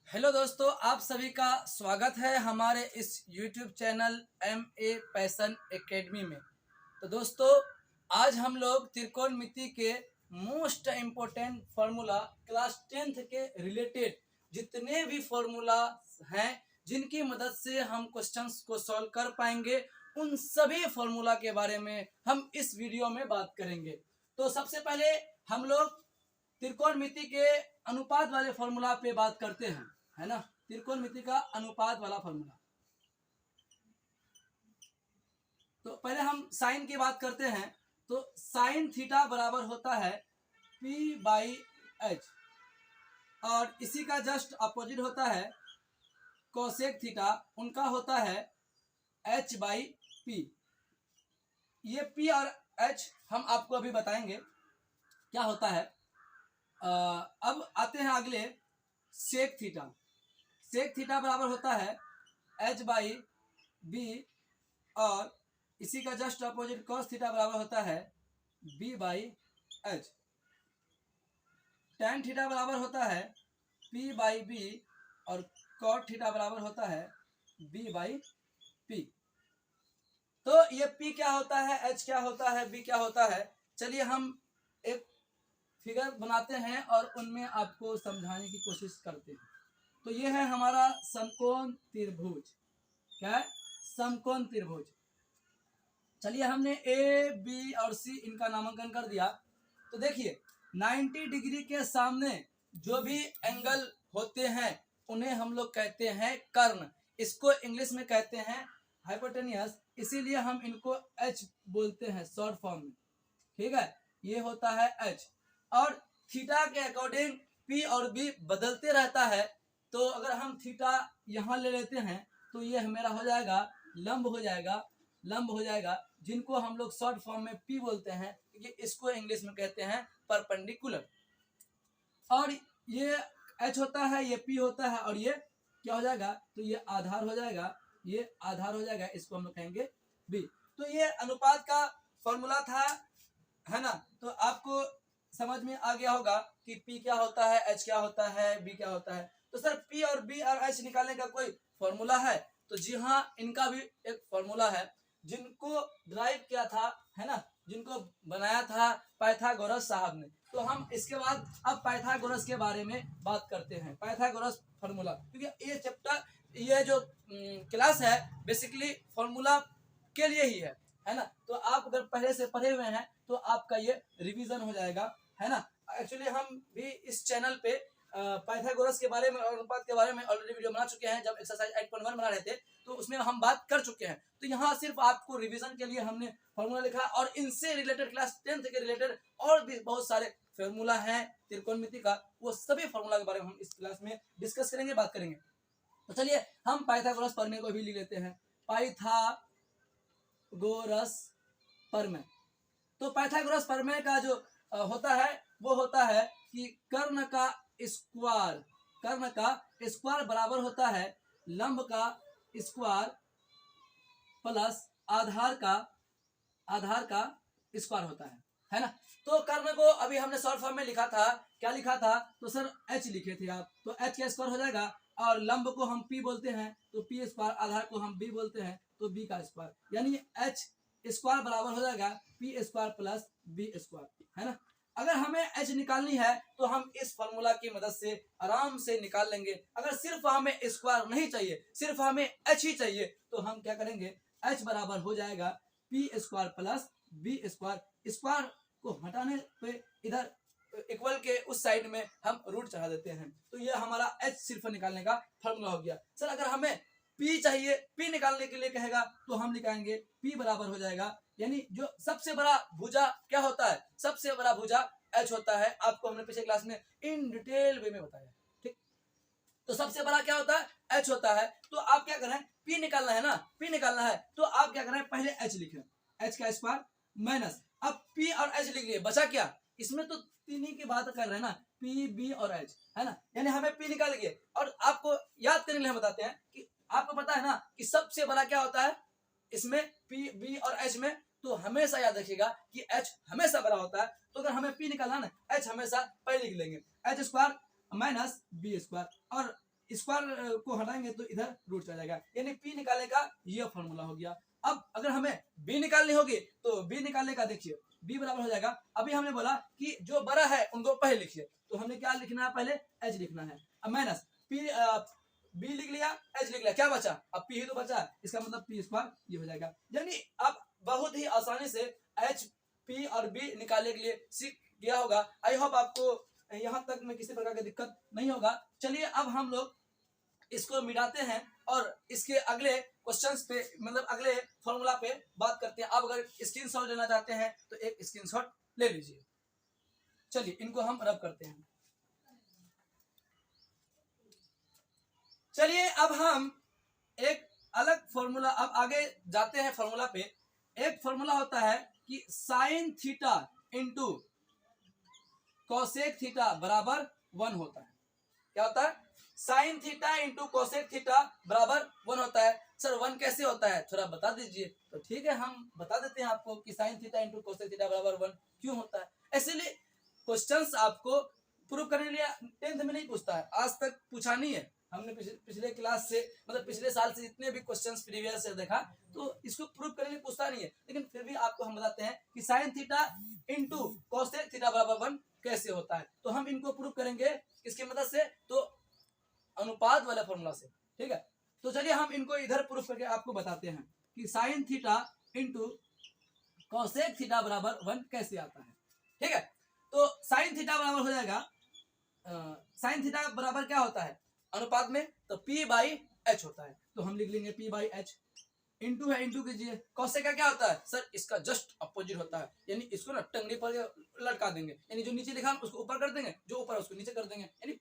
Hello दोस्तों, आप सभी का स्वागत है हमारे इस YouTube channel MA passion academy में। तो दोस्तों, आज हम लोग त्रिकोणमिति के most important formula class 10th के रिलेटेड जितने भी फार्मूला हैं जिनकी मदद से हम क्वेश्चंस को सॉल्व कर पाएंगे, उन सभी फार्मूला के बारे में हम इस वीडियो में बात करेंगे। तो सबसे पहले हम लोग त्रिकोणमिति के अनुपात वाले फार्मूला पे बात करते हैं, है ना। त्रिकोणमिति का अनुपात वाला फार्मूला। तो पहले हम साइन की बात करते हैं। तो साइन थीटा बराबर होता है P/H और इसी का जस्ट अपोजिट होता है कोसेक थीटा, उनका होता है H/P। ये P और H हम आपको अभी बताएंगे क्या होता है। अब आते हैं अगले सेक थीटा। सेक थीटा बराबर होता है H/B और इसी का जस्ट अपोजिट कॉस थीटा बराबर होता है B/H। टैन थीटा बराबर होता है P/B और कॉट थीटा बराबर होता है B/P। तो ये P क्या होता है, H क्या होता है, B क्या होता है, चलिए हम एक फिगर बनाते हैं और उनमें आपको समझाने की कोशिश करते हैं। तो ये है हमारा समकोण त्रिभुज। क्या है? समकोण त्रिभुज। चलिए हमने A, B और C इनका नामांकन कर दिया। तो देखिए 90 डिग्री के सामने जो भी एंगल होते हैं उन्हें हम लोग कहते हैं कर्ण। इसको इंग्लिश में कहते हैं हाइपोटेनियस, इसीलिए हम इनको H बोलते हैं शॉर्ट फॉर्म में। ठीक है, ये होता है H। और थीटा के अकॉर्डिंग P और B बदलते रहता है। तो अगर हम थीटा यहाँ ले लेते हैं तो ये मेरा हो जाएगा लंब हो जाएगा, जिनको हम लोग शॉर्ट फॉर्म में P बोलते हैं, क्योंकि इसको इंग्लिश में कहते हैं परपेंडिकुलर। और ये H होता है, ये P होता है और ये क्या हो जाएगा, तो ये आधार हो जाएगा, ये आधार हो जाएगा, इसको हम लोग कहेंगे B। तो ये अनुपात का फॉर्मूला था, है ना। तो आपको समझ में आ गया होगा कि P क्या होता है, H क्या होता है, B क्या होता है। तो सर P और B और H निकालने का कोई फॉर्मूला है? तो जी हाँ, इनका भी एक फॉर्मूला है जिनको ड्राइव किया था, है ना, जिनको बनाया था पाइथागोरस साहब ने। तो हम इसके बाद अब पाइथागोरस के बारे में बात करते हैं, पाइथागोरस फॉर्मूला। क्योंकि ये चैप्टर, ये जो क्लास है बेसिकली फॉर्मूला के लिए ही है ना। तो आप अगर पहले से पढ़े हुए हैं तो आपका ये रिवीजन हो जाएगा, है ना। एक्चुअली हम भी इस चैनल पे पाइथागोरस के बारे में और अनुपात के बारे में ऑलरेडी वीडियो बना चुके हैं। जब एक्सरसाइज 8.1 बना रहे थे तो उसमें हम बात कर चुके हैं। तो यहाँ सिर्फ आपको रिवीजन के लिए हमने फॉर्मूला लिखा, और इनसे रिलेटेड क्लास 10th के रिलेटेड और भी बहुत सारे फॉर्मूला हैं त्रिकोणमिति का, वो सभी फॉर्मूला के बारे में हम इस क्लास में डिस्कस करेंगे, बात करेंगे। तो चलिए हम पाइथागोरस प्रमेय को भी लिख लेते हैं, पाइथागोरस प्रमेय। तो पाइथागोरस प्रमेय का जो होता है वो होता है कि कर्ण का स्क्वायर बराबर होता है लंब का स्क्वायर प्लस आधार का स्क्वायर होता है ना। तो कर्ण को अभी हमने शॉर्ट फॉर्म में लिखा था, क्या लिखा था, तो सर H लिखे थे आप, तो H का स्क्वायर हो जाएगा, और लंब को हम P बोलते हैं तो P स्क्वायर, आधार को हम B बोलते हैं तो B का स्क्वायर, यानी H स्क्वायर बराबर हो जाएगा P square plus B square, है ना। अगर हमें H निकालनी है तो हम इस फॉर्मूला की मदद से आराम से निकाल लेंगे। अगर सिर्फ हमें स्क्वायर नहीं चाहिए, सिर्फ हमें H ही चाहिए, तो हम क्या करेंगे, H बराबर हो जाएगा P square plus B square. Square को हटाने पे इधर इक्वल के उस साइड में हम रूट चढ़ा देते हैं। तो ये हमारा H सिर्फ निकालने का फॉर्मूला हो गया। सर अगर हमें P चाहिए, P निकालने के लिए कहेगा तो हम लिखाएंगे P बराबर हो जाएगा, यानी जो सबसे बड़ा भुजा क्या होता है, सबसे बड़ा भुजा H होता है। आपको हमने पिछले क्लास में इन डिटेल वे में बताया, ठीक। तो सबसे बड़ा क्या होता है, H होता है। तो आप क्या करें, P निकालना है ना, P निकालना है तो आप क्या करें, पहले H लिखें, H का स्क्वायर माइनस, अब P और H लिख लिए, बचा क्या, इसमें तो तीन ही की बात कर रहे हैं ना, P, B और H, है ना। यानी हमें P निकाल लिए, और आपको याद करने के लिए बताते हैं कि आपको पता है ना कि सबसे बड़ा क्या होता है इसमें, P, B और H में। तो हमेशा याद रखिएगा कि H हमेशा बड़ा होता है। तो अगर हमें P निकालना ना, H हमेशा पहले लिख लेंगे, H square minus B square, और स्क्वायर को हटाएंगे तो इधर रूट चला जाएगा, यानी पी निकालने का ये फॉर्मूला हो गया। अब अगर हमें बी निकालनी होगी तो बी निकालने का देखिए बी बराबर हो जाएगा, अभी हमने बोला कि जो बड़ा है उनको पहले लिखिए, तो हमने क्या लिखना है, पहले एच लिखना है। अब माइनस पी, बी लिख लिया, एच लिख लिया, क्या बचा, अब पी ही तो बचा, इसका मतलब पी स्क्वायर ये हो जाएगा। यानी आप बहुत ही आसानी से एच, पी और बी निकालने के लिए सीख गया होगा। आई होप आपको यहाँ तक में किसी प्रकार की दिक्कत नहीं होगा। चलिए अब हम लोग इसको मिटाते हैं और इसके अगले क्वेश्चंस पे, मतलब अगले फॉर्मूला पे बात करते हैं। आप अगर स्क्रीनशॉट लेना चाहते हैं तो एक स्क्रीनशॉट ले लीजिए। चलिए इनको हम रब करते हैं। चलिए अब हम एक अलग फॉर्मूला, अब आगे जाते हैं फॉर्मूला पे। एक फॉर्मूला होता है कि sine theta into cosec theta बराबर 1 होता है। क्या होता है, sine theta into cosec theta बराबर 1 होता है। सर 1 कैसे होता है, थोड़ा बता दीजिए। तो ठीक है, हम बता देते हैं आपको कि sine theta into cosec theta बराबर 1 क्यों होता है। इसलिए क्वेश्चंस आपको प्रूव करने के लिए 10th में नहीं पूछता है, आज तक पूछा नहीं है। हमने पिछले क्लास से, मतलब पिछले साल से जितने भी क्वेश्चंस प्रीवियस से देखा, तो इसको प्रूव करने के लिए पूछता नहीं है। लेकिन फिर भी आपको हम बताते हैं कि sine theta into cosec theta बराबर 1 कैसे होता है। तो हम इनको प्रूव करेंगे किसकी मदद से, तो अनुपात वाले फॉर्मूला से। ठीक है, तो चलिए हम इनको इधर प्रूफ करके आपको बताते हैं कि sine theta into cosec theta बराबर 1 कैसे आता है। ठीक है, तो साइन थीटा बराबर हो जाएगा, साइन थीटा बराबर क्या होता है अनुपात में, तो पी बाई एच होता है। तो हम लिख लेंगे पी बाई एच। इंटू है, इंटू कीजिए। कोसेक का क्या होता है सर, इसका जस्ट अपोजिट होता है, यानी इसको ना टंगड़ी पर लटका देंगे, यानी जो नीचे लिखा उसको ऊपर कर देंगे, जो ऊपर उसको नीचे कर देंगे, यानी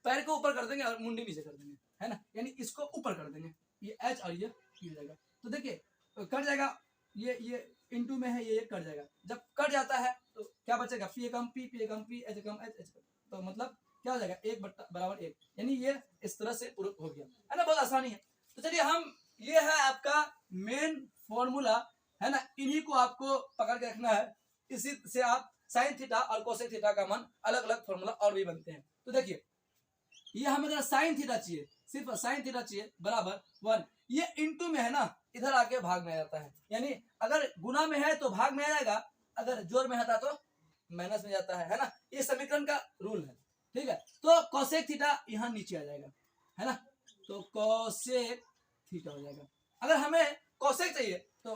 पैर को ऊपर कर देंगे और मुंडी नीचे कर देंगे, है ना, यानी इसको ऊपर कर देंगे। ये एच और ये पी हो जाएगा। तो देखिए कट जाएगा, ये इंटू में है, ये कट जाएगा। जब कट जाता है तो क्या बचेगा, पी एकम पी, पी एकम पी, एच एकम एच, एच। तो मतलब क्या हो जाएगा, 1 बराबर 1, यानी ये इस तरह से प्रूफ हो गया, है ना, बहुत आसानी है। तो चलिए हम, ये है आपका मेन फॉर्मूला, है ना, इन्हीं को आपको पकड़ के रखना है। इसी से आप साइन थीटा और कोसेक थीटा का मान अलग अलग फॉर्मूला और भी बनते हैं। तो देखिए ये हमें अगर साइन थीटा चाहिए, सिर्फ साइन थीटा चाहिए बराबर 1, ये इंटू में है ना, इधर आके भाग में आ जाता है, यानी अगर गुना में है तो भाग में आ जाएगा, अगर जोड़ में आता तो माइनस में जाता है ना, ये समीकरण का रूल है। ठीक है, तो कोसेक थीटा यहाँ नीचे आ जाएगा, है ना, तो कोसेक थीटा हो जाएगा। अगर हमें कोसेक चाहिए तो,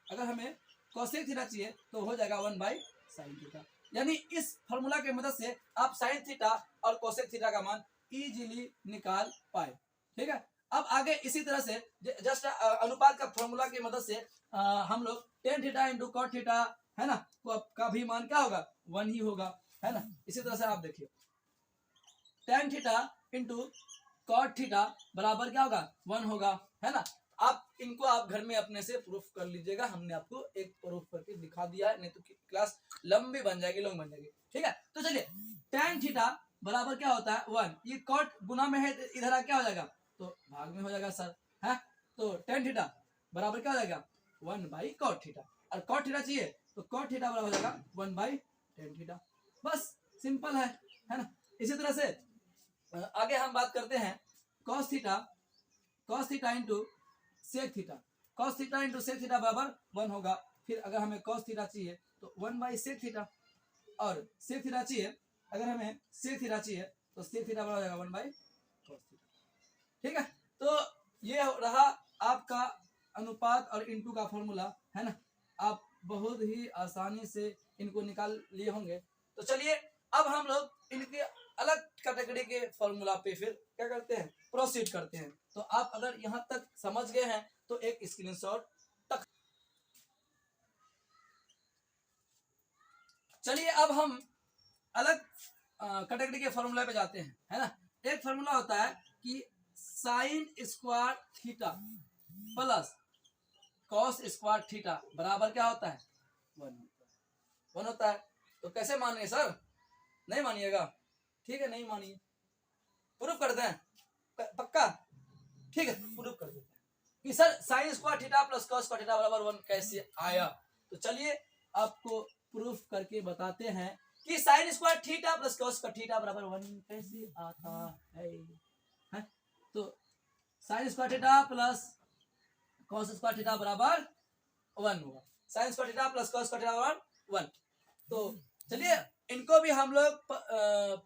अगर हमें कोसेक थीटा चाहिए तो हो जाएगा 1 बाई साइन थीटा। यानी इस फॉर्मूला की मदद से आप साइन थीटा और कोसेक थीटा का मान इजीली निकाल पाए। ठीक है, अब आगे इसी तरह से जस्ट अनुपात का फॉर्मूला की मदद से हम लोग tan theta into cot theta, है ना, का भी मान क्या होगा, 1 ही होगा, है ना। इसी तरह से आप देखिए tan theta into cot theta बराबर क्या होगा, 1 होगा, है ना। आप इनको आप घर में अपने से प्रूफ कर लीजिएगा, हमने आपको एक प्रूफ करके दिखा दिया है, नहीं तो क्लास लंबी बन जाएगी, लॉन्ग बन जाएगी। ठीक है, तो चलिए टेन थीटा बराबर क्या होता है 1, ये कॉट गुना में है, इधर आ क्या हो जाएगा, तो भाग में हो जाएगा सर, है। तो टेन थीटा बराबर क्या हो जाएगा 1 बाई कॉट थीटा, और कॉट थीटा चाहिए तो कॉट थीटा बराबर हो जाएगा 1 बाई टेन थीटा। बस सिंपल है ना। इसी तरह से आगे हम बात करते हैं cos theta into sec theta. Cos theta into sec theta बराबर 1 होगा। फिर अगर हमें कॉस थीटा चाहिए तो 1 बाई सेक थीटा, और सेक थीटा चाहिए, अगर हमें सेक थीटा चाहिए तो सेक थीटा बराबर हो जाएगा 1 बाई कॉस थीटा। ठीक है, तो ये रहा आपका अनुपात और इंटू का फॉर्मूला, है ना। आप बहुत ही आसानी से इनको निकाल लिए होंगे। तो चलिए अब हम लोग इनके अलग कैटेगरी के फॉर्मूला पे फिर क्या करते हैं, प्रोसीड करते हैं। तो आप अगर यहाँ तक समझ गए हैं तो एक स्क्रीनशॉट तक। चलिए अब हम अलग कैटेगरी के फॉर्मूला पे जाते हैं, है ना। एक फॉर्मूला होता है कि sine square theta plus cos square theta बराबर क्या होता है, 1 होता है। तो कैसे मानिए सर, नहीं मानिएगा, ठीक है, नहीं मानिए, प्रूफ कर दें, पक्का, ठीक है, प्रूफ कर देते हैं कि sir sine square theta plus cos square theta बराबर 1 कैसे आया। तो चलिए आपको प्रूफ करके बताते हैं कि sine square theta plus cos square theta बराबर 1 कैसे आता है sine square theta plus cos square theta बराबर 1 होगा। Sine square theta plus cos square theta बराबर 1। तो चलिए इनको भी हम लोग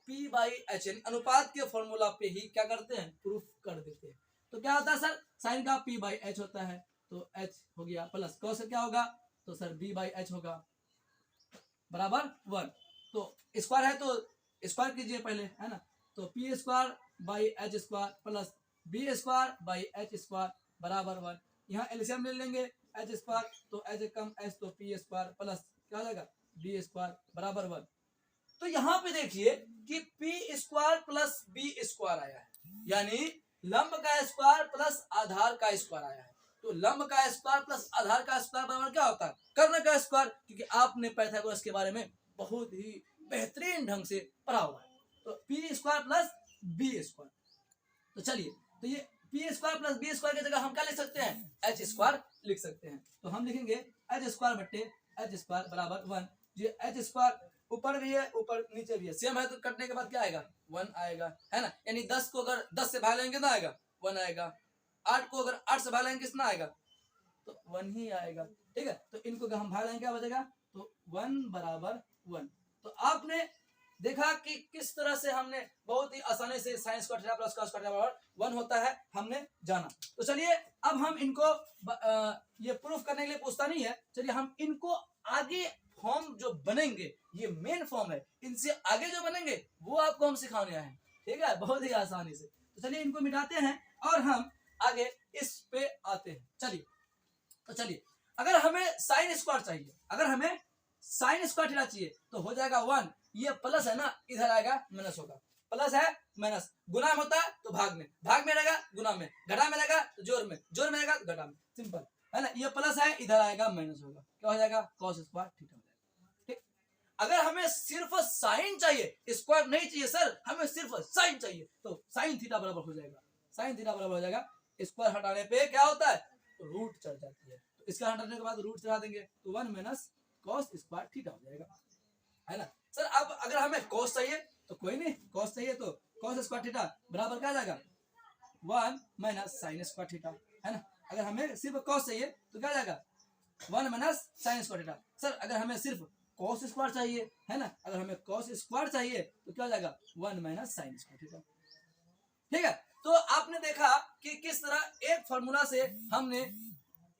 P बाई एच अनुपात के फॉर्मूला पे ही क्या करते हैं, प्रूफ कर देते हैं। तो क्या होता है सर, साइन का P बाई एच होता है, तो H हो गया, प्लस कॉस क्या होगा, तो सर B बाई एच होगा बराबर 1। तो स्क्वायर है तो स्क्वायर कीजिए पहले, है ना। तो P square by H square plus B square by H square बराबर 1। यहाँ एलसीएम ले लेंगे, एच स्क्वायर तो एच कम एच तो P स्क्वायर प्लस क्या हो जाएगा B स्क्वायर बराबर 1। तो यहाँ पे देखिए कि P square plus B square आया है, यानी लंब का स्क्वायर प्लस आधार का स्क्वायर आया है। तो लंब का स्क्वायर प्लस आधार का स्क्वायर बराबर क्या होता है, कर्ण का स्क्वायर, क्योंकि आपने पाइथागोरस के बारे में बहुत ही बेहतरीन ढंग से पढ़ा हुआ है। तो P square plus B square, तो चलिए तो ये P square plus B square की जगह हम क्या लिख सकते हैं, H स्क्वायर लिख सकते हैं। तो हम लिखेंगे H स्क्वायर बट्टे H स्क्वायर बराबर 1। ये H स्क्वायर ऊपर भी है ऊपर नीचे भी है, सेम है, तो कटने के बाद क्या आएगा 1 आएगा, है ना। यानी 10 को अगर 10 से भाग लेंगे कितना आएगा 1 आएगा, 8 को अगर 8 से भाग लेंगे कितना आएगा, तो 1 ही आएगा। ठीक है, तो इनको अगर हम भाग लेंगे क्या बचेगा, तो 1 बराबर 1। तो आपने देखा कि किस तरह से हमने बहुत ही आसानी से sine square theta plus cos square theta बराबर 1 होता है, हमने जाना। तो चलिए अब हम इनको ये प्रूफ करने के लिए पूछता नहीं है, चलिए हम इनको आगे फॉर्म जो बनेंगे, ये मेन फॉर्म है, इनसे आगे जो बनेंगे वो आपको हम सिखाने आए हैं। ठीक है, बहुत ही आसानी से। तो चलिए इनको मिटाते हैं और हम आगे इस पे आते हैं। चलिए तो चलिए अगर हमें साइन स्क्वायर चाहिए, अगर हमें साइन स्क्वायर थीटा चाहिए तो हो जाएगा 1, ये प्लस है ना, इधर आएगा माइनस होगा, प्लस है माइनस, गुना में होता है तो भाग में रहेगा, गुना में, घटा में रहेगा तो जोड़ में रहेगा तो घटा में, सिंपल है ना। ये प्लस है, इधर आएगा माइनस होगा, क्या हो जाएगा कॉस स्क्वायर थीटा हो जाएगा। ठीक, अगर हमें सिर्फ साइन चाहिए, स्क्वायर नहीं चाहिए सर, हमें सिर्फ साइन चाहिए, तो साइन थीटा बराबर हो जाएगा, साइन थीटा बराबर हो जाएगा, स्क्वायर हटाने पे क्या होता है, तो रूट चढ़ जाती है, तो इसका हटाने के बाद रूट चढ़ा देंगे तो 1 माइनस कॉस स्क्वायर थीटा हो जाएगा, है ना। सर अब अगर हमें कॉस चाहिए तो कोई नहीं, कॉस चाहिए तो कॉस स्क्वायर थीटा बराबर क्या आ जाएगा 1 माइनस साइन स्क्वायर थीटा, है ना। अगर हमें सिर्फ कॉस चाहिए तो क्या आ जाएगा 1 minus sine square theta. Sir अगर हमें सिर्फ कॉस स्क्वायर चाहिए, है ना, अगर हमें कॉस स्क्वायर चाहिए तो क्या हो जाएगा 1 माइनस साइन स्क्वायर थीटा। ठीक है, तो आपने देखा कि किस तरह एक फॉर्मूला से हमने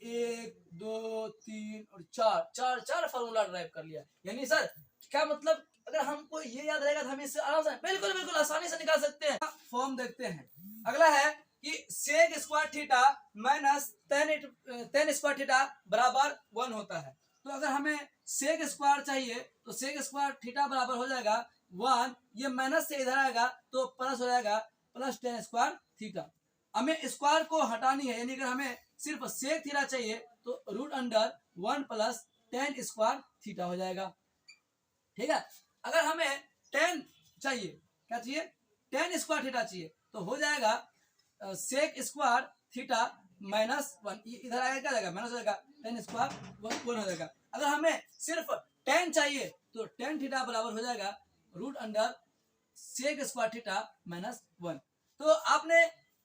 1 2 3 और 4 फॉर्मूला ड्राइव कर लिया। यानी सर क्या मतलब, अगर हमको ये याद रहेगा तो हम इससे आराम से बिल्कुल आसानी से निकाल सकते हैं। फॉर्म देखते हैं, अगला है कि sec square theta minus tan square theta बराबर 1 होता है। तो अगर हमें सेक स्क्वायर चाहिए तो सेक स्क्वायर थीटा बराबर हो जाएगा 1, ये माइनस से इधर आएगा तो प्लस हो जाएगा प्लस टेन स्क्वायर थीटा। हमें स्क्वायर को हटानी है, यानी अगर हमें सिर्फ सेक थीटा चाहिए तो root under 1 plus tan square theta हो जाएगा। ठीक है, अगर हमें टेन चाहिए, क्या चाहिए, टेन स्क्वायर थीटा चाहिए, तो हो जाएगा सेक स्क्वायर थीटा माइनस 1, इधर आएगा क्या जाएगा माइनस हो जाएगा, टेन स्क्वायर 1 हो जाएगा। अगर हमें सिर्फ टेन चाहिए तो टेन थीटा बराबर हो जाएगा root under sec square theta minus 1। तो आपने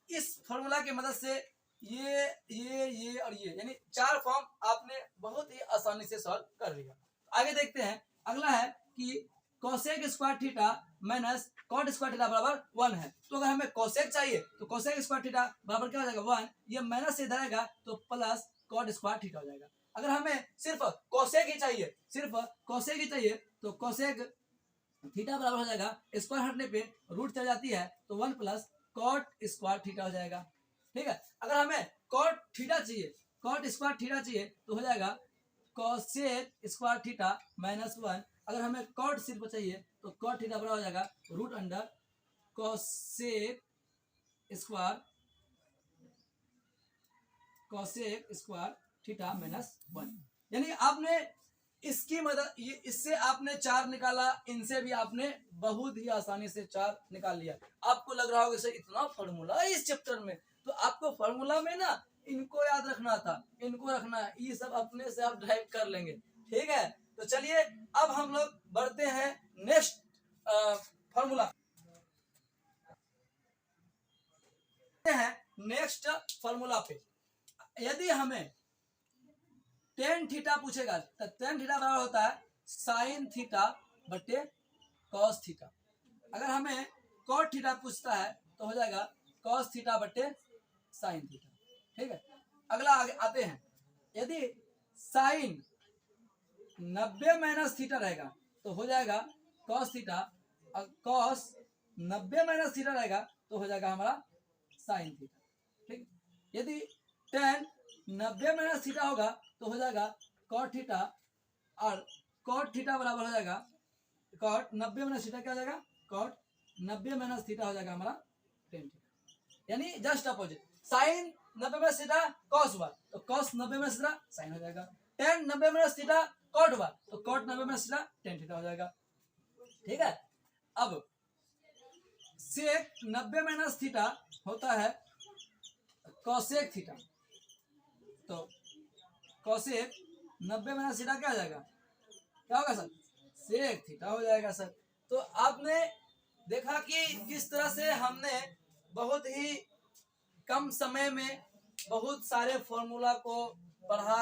इस फॉर्मूला की मदद से ये और ये यानी 4 फॉर्म आपने बहुत ही आसानी से सॉल्व कर लिया। आगे देखते हैं, अगला है कि cosec square theta minus cot square theta बराबर 1 है। तो अगर हमें कोसेक चाहिए तो कोसेक स्क्वायर थीटा बराबर क्या हो जाएगा 1, ये माइनस से इधर आएगा तो प्लस कॉट स्क्वायर थीटा हो जाएगा। अगर हमें सिर्फ कोसेक ही चाहिए तो कोसेक थीटा बराबर हो जाएगा, स्क्वायर हटने पे रूट चल जाती है तो 1 प्लस कॉट स्क्वायर थीटा हो जाएगा। ठीक है, अगर हमें कॉट थीटा चाहिए, कॉट स्क्वायर थीटा चाहिए तो हो जाएगा कोसेक स्क्वायर थीटा माइनस 1। अगर हमें कॉट सिर्फ चाहिए तो कॉट थीटा बराबर हो जाएगा root under cosec square theta minus 1। यानी आपने इसकी मदद, ये इससे आपने 4 निकाला, इनसे भी आपने बहुत ही आसानी से 4 निकाल लिया। आपको लग रहा होगा सर इतना फॉर्मूला है इस चैप्टर में, तो आपको फॉर्मूला में ना इनको याद रखना था, इनको रखना है, ये सब अपने से आप ड्राइव कर लेंगे। ठीक है, तो चलिए अब हम लोग बढ़ते हैं नेक्स्ट फॉर्मूला नेक्स्ट फॉर्मूला पे। यदि हमें टेन थीटा पूछेगा तो टेन थीटा बराबर होता है साइन थीटा बटे कॉस थीटा। अगर हमें कॉट थीटा पूछता है तो हो जाएगा कॉस थीटा बटे साइन थीटा। ठीक है, अगला आगे आते हैं। यदि साइन 90 माइनस थीटा रहेगा तो हो जाएगा कॉस थीटा, और कॉस 90 माइनस थीटा रहेगा तो हो जाएगा हमारा साइन थीटा। ठीक, यदि टेन 90 माइनस थीटा होगा तो हो जाएगा कॉट थीटा, और कॉट थीटा बराबर हो जाएगा कॉट 90 माइनस थीटा क्या हो जाएगा, कॉट 90 माइनस थीटा हो जाएगा हमारा टेन थीटा। यानी just opposite, sine 90 minus theta cos हुआ तो कॉस 90 माइनस थीटा साइन हो जाएगा, टेन 90 माइनस थीटा कॉट हुआ तो cot 90 minus theta tan theta हो जाएगा। ठीक है, अब सेक 90 माइनस थीटा होता है कॉसेक थीटा, तो कॉसेक 90 माइनस थीटा क्या हो जाएगा, क्या होगा सर, सेक थीटा हो जाएगा सर। तो आपने देखा कि किस तरह से हमने बहुत ही कम समय में बहुत सारे फॉर्मूला को पढ़ा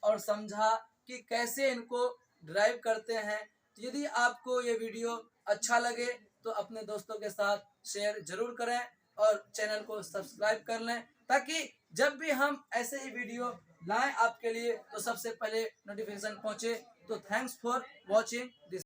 और समझा कि कैसे इनको ड्राइव करते हैं। तो यदि आपको ये वीडियो अच्छा लगे तो अपने दोस्तों के साथ शेयर जरूर करें और चैनल को सब्सक्राइब कर लें, ताकि जब भी हम ऐसे ही वीडियो लाएं आपके लिए तो सबसे पहले नोटिफिकेशन पहुंचे। तो थैंक्स फॉर वॉचिंग दिस।